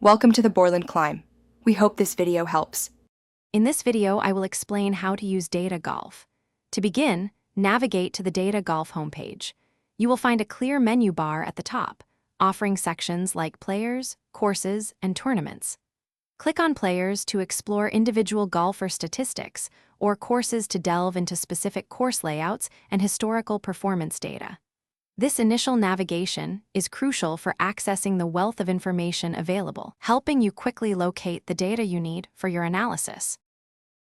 Welcome to the Borland Climb. We hope this video helps. In this video, I will explain how to use Data Golf. To begin, navigate to the Data Golf homepage. You will find a clear menu bar at the top, offering sections like Players, Courses, and Tournaments. Click on Players to explore individual golfer statistics, or Courses to delve into specific course layouts and historical performance data. This initial navigation is crucial for accessing the wealth of information available, helping you quickly locate the data you need for your analysis.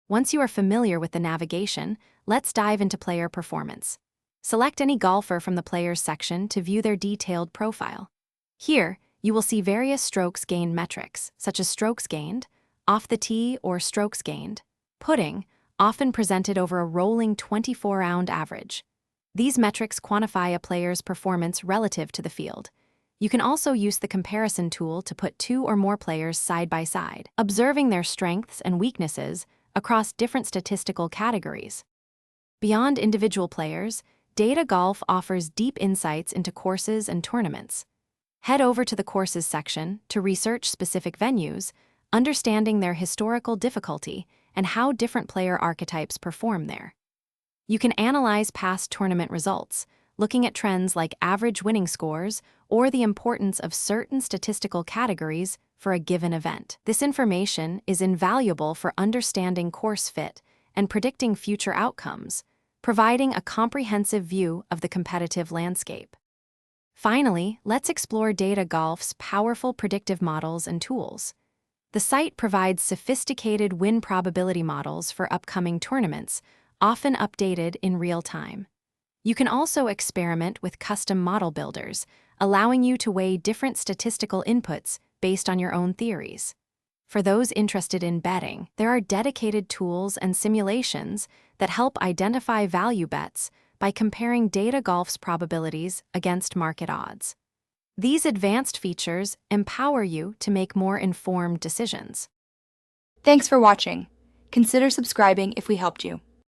Once you are familiar with the navigation, let's dive into player performance. Select any golfer from the Players section to view their detailed profile. Here, you will see various strokes gained metrics, such as strokes gained, off the tee, or strokes gained, putting, often presented over a rolling 24-round average. These metrics quantify a player's performance relative to the field. You can also use the comparison tool to put two or more players side by side, observing their strengths and weaknesses across different statistical categories. Beyond individual players, Data Golf offers deep insights into courses and tournaments. Head over to the Courses section to research specific venues, understanding their historical difficulty and how different player archetypes perform there. You can analyze past tournament results, looking at trends like average winning scores or the importance of certain statistical categories for a given event. This information is invaluable for understanding course fit and predicting future outcomes, providing a comprehensive view of the competitive landscape. Finally, let's explore Data Golf's powerful predictive models and tools. The site provides sophisticated win probability models for upcoming tournaments, often updated in real time. You can also experiment with custom model builders, allowing you to weigh different statistical inputs based on your own theories. For those interested in betting, there are dedicated tools and simulations that help identify value bets by comparing Data Golf's probabilities against market odds. These advanced features empower you to make more informed decisions. Thanks for watching. Consider subscribing if we helped you.